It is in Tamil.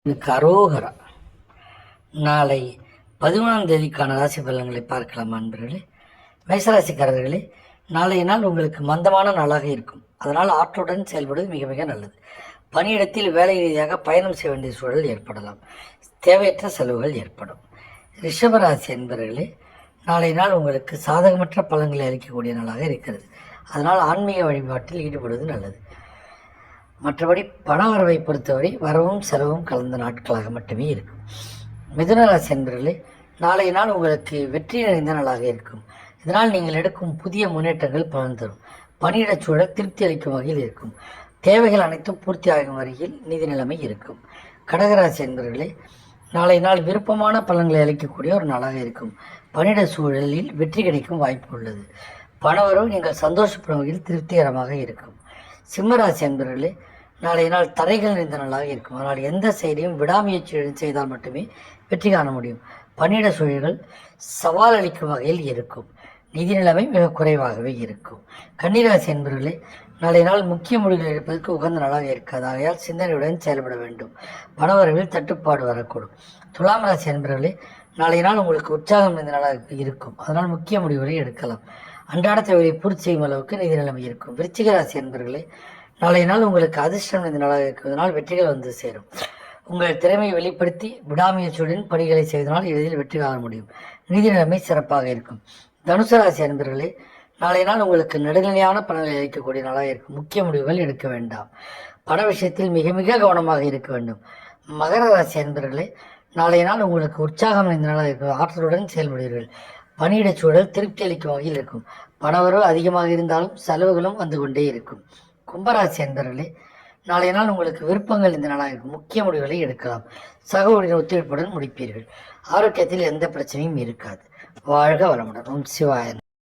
கரோகரா. நாளை 11ஆம் தேதிக்கான ராசி பலன்களை பார்க்கலாம் அன்பர்களே. மேசராசிக்காரர்களே, நாளைய நாள் உங்களுக்கு மந்தமான நாளாக இருக்கும். அதனால் ஆற்றலுடன் செயல்படுவது மிக மிக நல்லது. பணியிடத்தில் வேலை ரீதியாக பயணம் செய்ய வேண்டிய சூழல் ஏற்படலாம். தேவையற்ற செலவுகள் ஏற்படும். ரிஷபராசி என்பவர்களே, நாளைய நாள் உங்களுக்கு சாதகமற்ற பலன்களை அளிக்கக்கூடிய நாளாக இருக்கிறது. அதனால் ஆன்மீக வழிபாட்டில் ஈடுபடுவது நல்லது. மற்றபடி பண வரவை பொறுத்தவரை வரவும் செலவும் கலந்த நாட்களாக மட்டுமே இருக்கும். மிதுன ராசி என்பவர்களே, நாளைய நாள் உங்களுக்கு வெற்றி நிறைந்த நாளாக இருக்கும். இதனால் நீங்கள் எடுக்கும் புதிய முன்னேற்றங்கள் பலன் தரும். பணியிடச் சூழல் திருப்தி அளிக்கும் வகையில் இருக்கும். தேவைகள் அனைத்தும் பூர்த்தியாகும் வரையில் நிதி நிலைமை இருக்கும். கடகராசி என்பவர்களே, நாளைய நாள் விருப்பமான பலன்களை அளிக்கக்கூடிய ஒரு நாளாக இருக்கும். பணியிட சூழலில் வெற்றி கிடைக்கும் வாய்ப்பு உள்ளது. பணவரவு நீங்கள் சந்தோஷப்படும் வகையில் திருப்திகரமாக இருக்கும். சிம்மராசி என்பவர்களே, நாளைய நாள் தடைகள் நிறைந்த நாளாக இருக்கும். அதனால் எந்த செயலையும் விடாமுயற்சியுடன் செய்தால் மட்டுமே வெற்றி காண முடியும். பணியிட சூழல்கள் சவால் அளிக்கும் வகையில் இருக்கும். நிதி நிலைமை மிக குறைவாகவே இருக்கும். கன்னிராசி என்பவர்களே, நாளைய நாள் முக்கிய முடிவுகள் எடுப்பதற்கு உகந்த நாளாக இருக்காது. ஆகையால் சிந்தனையுடன் செயல்பட வேண்டும். பணவரவில் தட்டுப்பாடு வரக்கூடும். துலாம் ராசி என்பவர்களே, நாளைய நாள் உங்களுக்கு உற்சாகம் நிறைந்த நாளாக இருக்கும். அதனால் முக்கிய முடிவுகளை எடுக்கலாம். அன்றாட தேவையை பூர்த்தி செய்யும் அளவுக்கு நிதி நிலைமை இருக்கும். விருச்சிக ராசி என்பவர்களே, நாளைய நாள் உங்களுக்கு அதிர்ஷ்டம் இந்த நாளாக இருக்கிறதுனால் வெற்றிகள் வந்து சேரும். உங்கள் திறமையை வெளிப்படுத்தி விடாமுயற்சியுடன் பணிகளை செய்வதனால் எளிதில் வெற்றி காண முடியும். நிதி நிலைமை சிறப்பாக இருக்கும். தனுசு ராசி அன்பர்களே, நாளைய நாள் உங்களுக்கு நடுநிலையான பணங்களை அளிக்கக்கூடிய நாளாக இருக்கும். முக்கிய முடிவுகள் எடுக்க வேண்டாம். பண விஷயத்தில் மிக மிக கவனமாக இருக்க வேண்டும். மகர ராசி அன்பர்களே, நாளைய நாள் உங்களுக்கு உற்சாகம் நிறைந்த நாளாக இருக்கும். ஆற்றலுடன் செயல்படுவீர்கள். பணியிடச் சூழல் திருப்தி அளிக்கும் வகையில் இருக்கும். பணவரவு அதிகமாக இருந்தாலும் செலவுகளும் வந்து கொண்டே இருக்கும். கும்பராசி அன்பர்களே, நாளைய நாள் உங்களுக்கு விருப்பங்கள் இந்த நாளாக இருக்கும். முக்கிய முடிவுகளை எடுக்கலாம். சக ஊழியர் ஒத்துழைப்புடன் முடிப்பீர்கள். ஆரோக்கியத்தில் எந்த பிரச்சனையும் இருக்காது. வாழ்க வளமுடன். ஓம் சிவாய.